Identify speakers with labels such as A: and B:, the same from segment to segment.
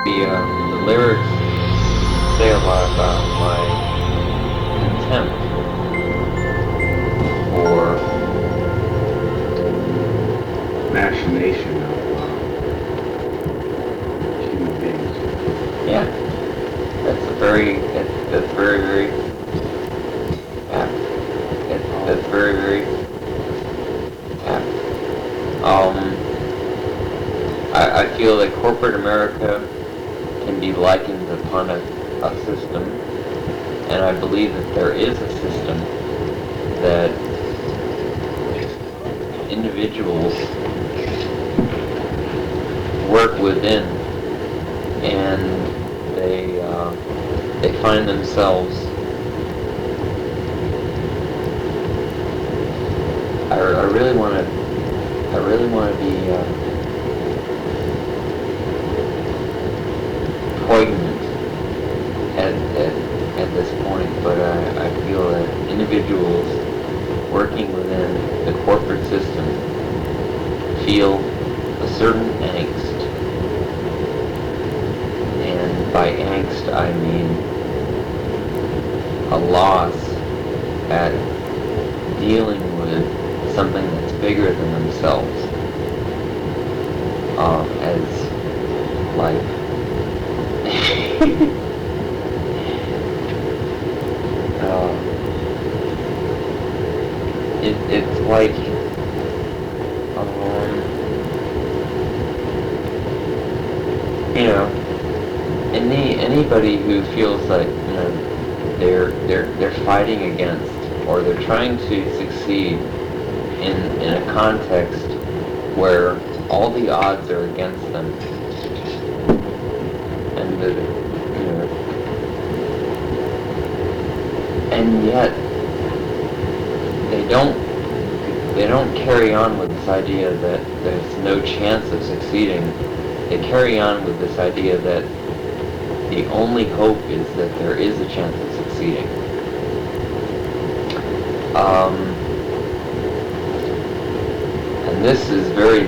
A: the lyrics say a lot about my contempt for
B: machination of human beings.
A: yeah. That's very very apt. That's very very apt. I feel that corporate America can be likened upon a system, and I believe that there is a system that individuals work within, and they find themselves. I really want to. I really want to be poignant at this point, but I feel that individuals working within the corporate system feel a certain angst. And by angst, I mean a loss at dealing with something that's bigger than themselves, as life. It's like anybody who feels like they're fighting against, or they're trying to succeed in a context where all the odds are against them, and and yet they don't carry on with this idea that there's no chance of succeeding. They carry on with this idea that the only hope is that there is a chance of succeeding. And this is very,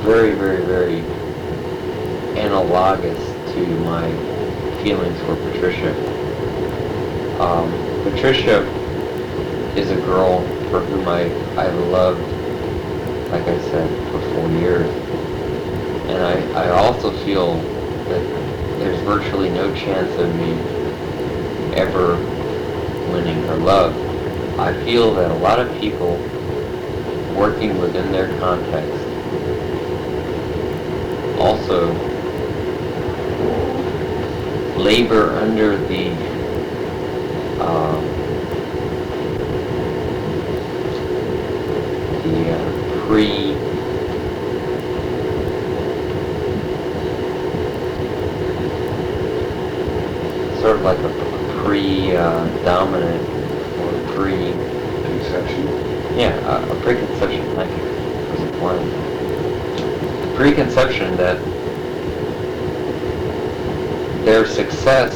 A: very, very, very analogous to my feelings for Patricia. Patricia is a girl for whom I've loved, like I said, for 4 years. And I also feel that there's virtually no chance of me ever winning her love. I feel that a lot of people working within their context also labor under the sort of like a pre-dominant or
B: Conception.
A: Yeah, a preconception. Thank you. Was applying. The preconception that their success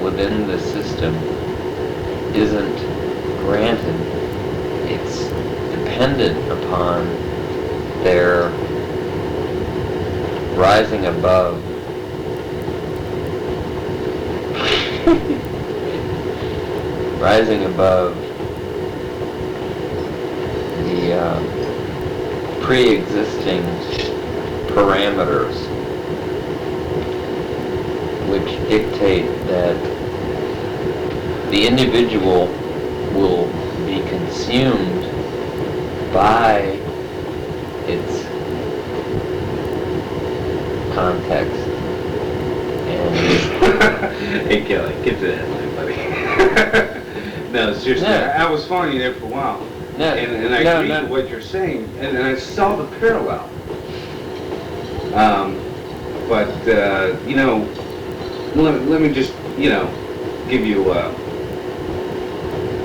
A: within the system isn't granted. It's dependent upon their rising above the pre-existing parameters which dictate that the individual will be consumed by its context. And
B: hey Kelly, get to the headline, buddy. No, seriously,
A: No.
B: I was following you there for a while.
A: No,
B: and I
A: no,
B: agree
A: no.
B: with what you're saying, and I saw the parallel. But let me just, give you a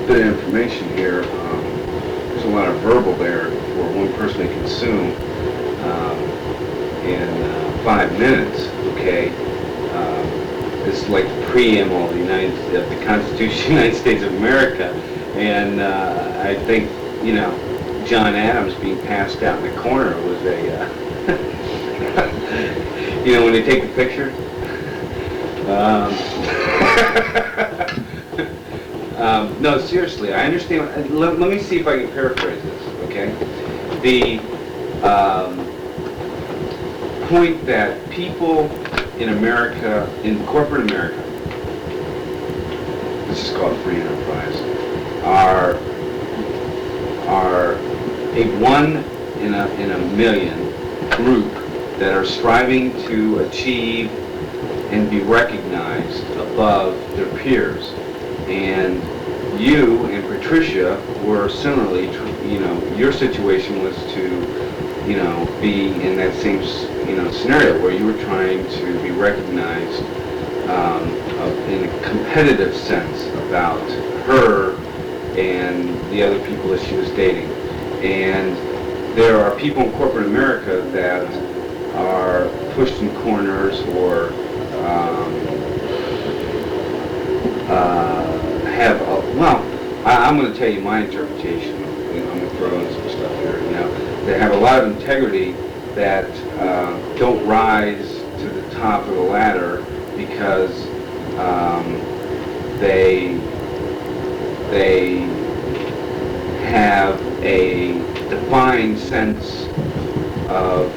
B: bit of information here. There's a lot of verbal there for one person to consume in 5 minutes, okay? It's like the preamble of the Constitution of the United States of America, and I think, John Adams being passed out in the corner was a, when they take the picture, Um, no, seriously, I understand. Let me see if I can paraphrase this, okay? The point that people in America, in corporate America, this is called free enterprise, are a one in a million group that are striving to achieve and be recognized above their peers. And you and Patricia were similarly, your situation was to, be in that same, scenario where you were trying to be recognized in a competitive sense about her and the other people that she was dating. And there are people in corporate America that are pushed in corners or I'm going to tell you my interpretation. I'm going to throw in some stuff here. They have a lot of integrity that don't rise to the top of the ladder because they have a defined sense of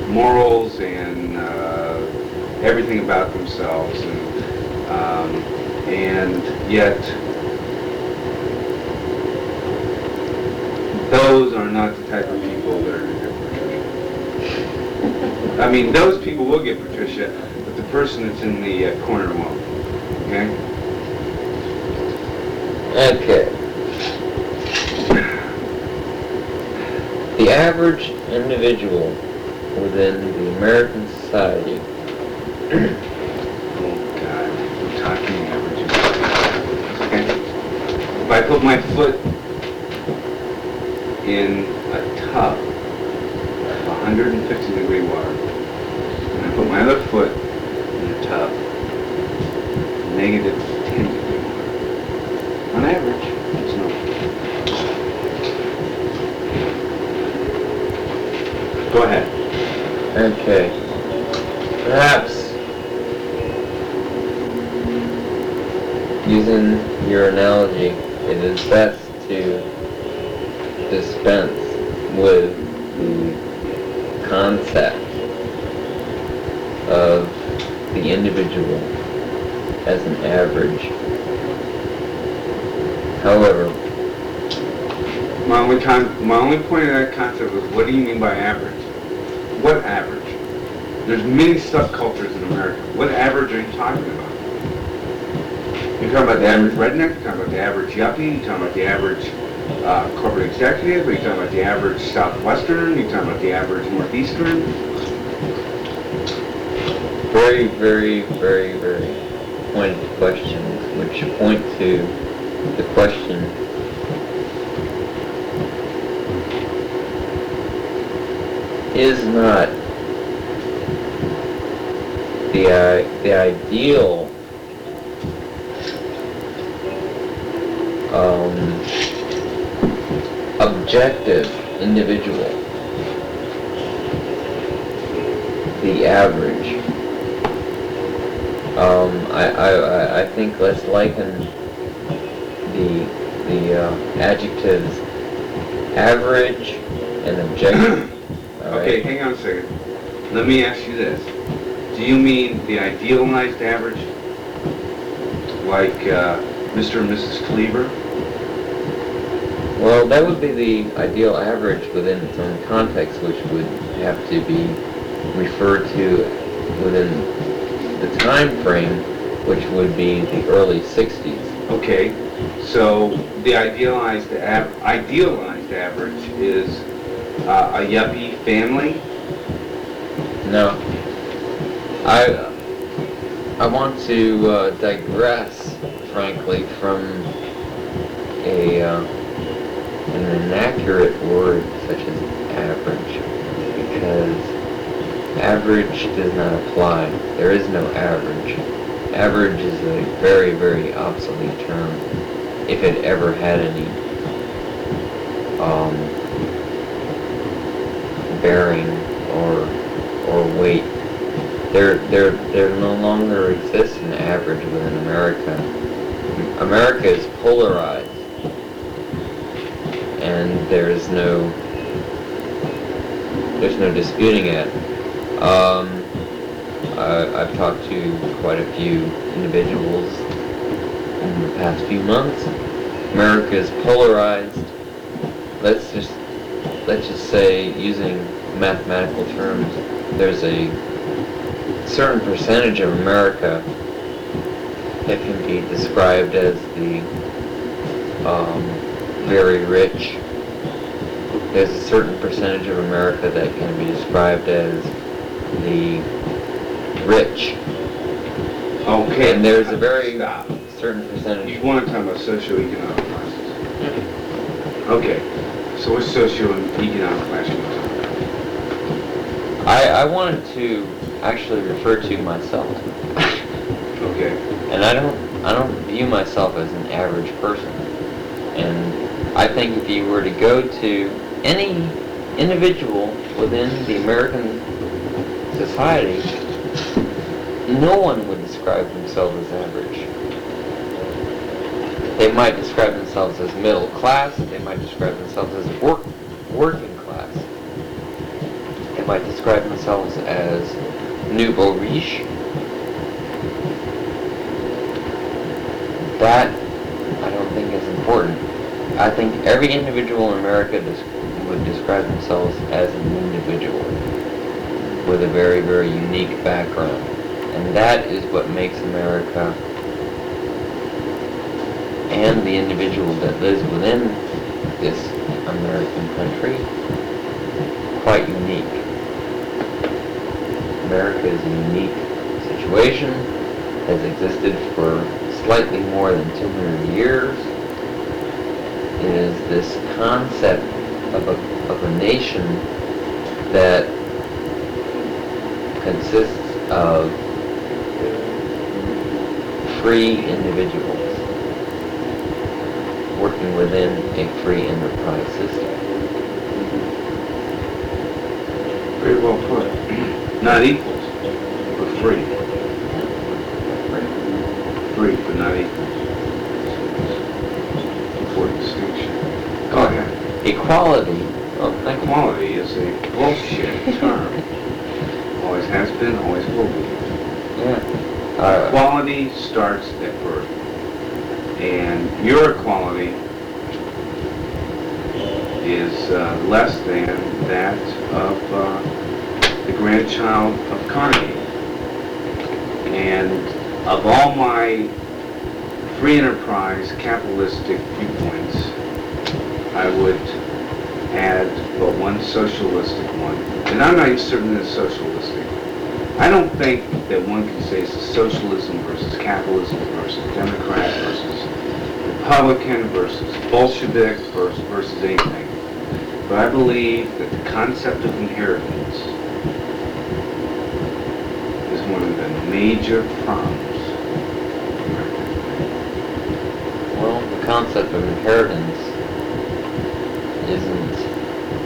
B: morals and everything about themselves, and yet those are not the type of people that are going to get Patricia. I mean, those people will get Patricia, but the person that's in the corner won't. Okay?
A: Okay. The average individual within the American society.
B: Oh God, we're talking averages. Okay. If I put my foot in a tub of 150 degree water, and I put my other foot in a tub negative 10 degree water, on average, it's no. Go ahead.
A: Okay. Perhaps, using your analogy, it is best to dispense with the concept of the individual as an average. However,
B: My only point of that concept was, what do you mean by average? What average? There's many subcultures in America. What average are you talking about? You're talking about the average redneck? You're talking about the average yuppie? You're talking about the average corporate executive? Are you talking about the average Southwestern? You're talking about the average Northeastern?
A: very, very, very, very pointed questions, which point to the question, is not the ideal objective individual the average. I think let's liken the adjectives average and objective.
B: Okay, hang on a second. Let me ask you this. Do you mean the idealized average? Like Mr. and Mrs. Cleaver?
A: Well, that would be the ideal average within its own context, which would have to be referred to within the time frame, which would be the early 60s.
B: Okay, so the idealized average is a yuppie family?
A: No. I want to digress, frankly, from an inaccurate word such as average, because average does not apply. There is no average. Average is a very, very obsolete term, if it ever had any bearing or weight There no longer exists an average within America. America is polarized, and there's no disputing it. I've talked to quite a few individuals in the past few months. America is polarized. Let's just say, using mathematical terms, there's a certain percentage of America that can be described as the very rich. There's a certain percentage of America that can be described as the rich.
B: Okay.
A: And there's a very
B: Stop.
A: certain percentage.
B: You want to talk about socioeconomic classes? Okay. So what socioeconomic class are you talking about?
A: I wanted to actually refer to myself.
B: Okay.
A: And I don't view myself as an average person. And I think if you were to go to any individual within the American society, no one would describe themselves as average. They might describe themselves as middle class, they might describe themselves as working class. They might describe themselves as nouveau riche. That, I don't think is important. I think every individual in America would describe themselves as an individual with a very, very unique background. And that is what makes America and the individual that lives within this American country quite unique. America is a unique situation, has existed for slightly more than 200 years. It is this concept of a nation that consists of free individuals working within a free enterprise system.
B: Very well put. Not equals, but free. Free, but not equals. Important distinction. Go ahead.
A: Equality. Oh, thank you.
B: Equality is a bullshit term. Always has been, always will be.
A: Yeah.
B: Equality starts at birth. And your equality is less than that of the grandchild of Carnegie. And of all my free enterprise capitalistic viewpoints, I would add but one socialistic one. And I'm not even certain it's socialistic. I don't think that one can say it's socialism versus capitalism versus Democrat versus Republican versus Bolshevik versus anything. But I believe that the concept of inheritance is one of the major problems.
A: Well, the concept of inheritance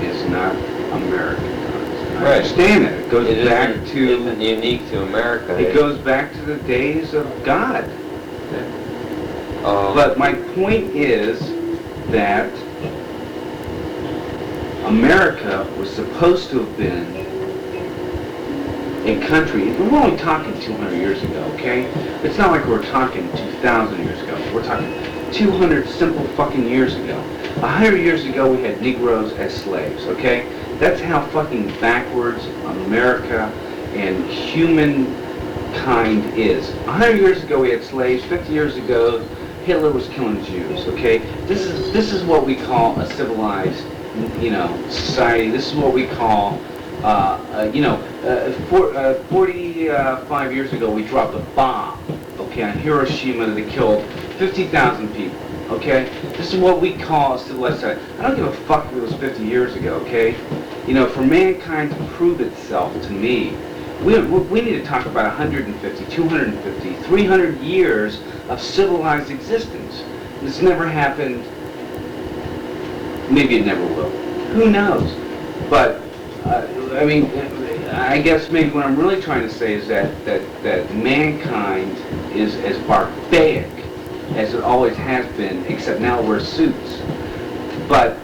B: Is not American concept. I
A: Right.
B: understand that. It goes back
A: isn't unique to America.
B: It goes back to the days of God. But my point is that America was supposed to have been a country. We're only talking 200 years ago, okay? It's not like we're talking 2,000 years ago. We're talking 200 simple fucking years ago. 100 years ago, we had Negroes as slaves, okay? That's how fucking backwards America and humankind is. 100 years ago, we had slaves. 50 years ago, Hitler was killing Jews, okay? This is what we call a civilized, society. This is what we call, 45 years ago, we dropped a bomb, okay, on Hiroshima that killed 50,000 people, okay? This is what we call a civilized society. I don't give a fuck if it was 50 years ago, okay? For mankind to prove itself to me, we need to talk about 150, 250, 300 years of civilized existence. This never happened. Maybe it never will. Who knows? But, I guess maybe what I'm really trying to say is that mankind is as barbaric as it always has been, except now we're suits. But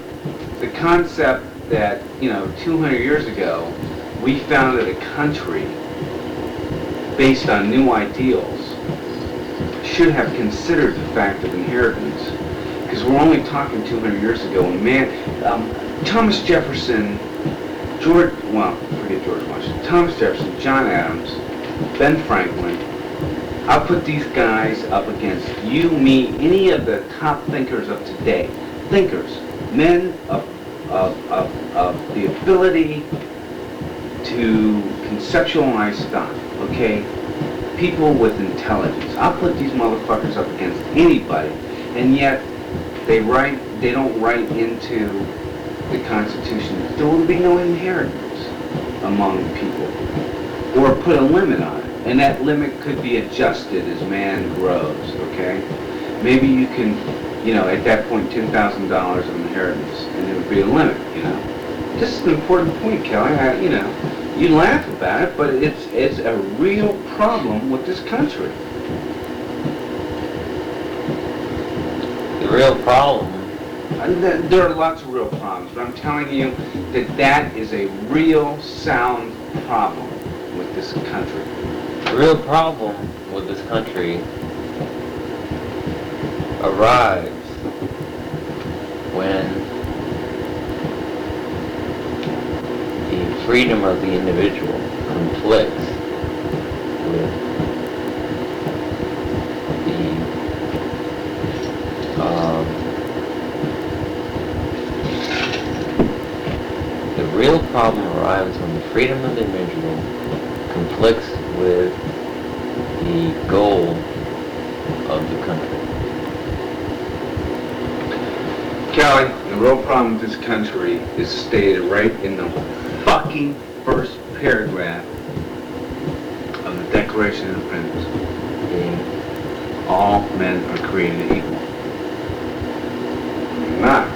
B: the concept that, 200 years ago, we founded a country based on new ideals should have considered the fact of inheritance. Because we're only talking 200 years ago when Thomas Jefferson, forget George Washington, Thomas Jefferson, John Adams, Ben Franklin, I'll put these guys up against you, me, any of the top thinkers of today. Thinkers, men of the ability to conceptualize stuff, okay? People with intelligence. I'll put these motherfuckers up against anybody, and yet they don't write into the Constitution that there will be no inheritance among people, or put a limit on it, and that limit could be adjusted as man grows, okay? Maybe you can, at that point, $10,000 of inheritance, and there would be a limit, This is an important point, Kelly. You laugh about it, but it's a real problem with this country.
A: The real problem.
B: There are lots of real problems, but I'm telling you that is a real sound problem with this country.
A: The real problem with this country arrives when the freedom of the individual conflicts with the real problem arrives when the freedom of the individual conflicts with the goal of the country.
B: Kelly, the real problem with this country is stated right in the fucking first paragraph of the Declaration of Independence. All men are created equal. Not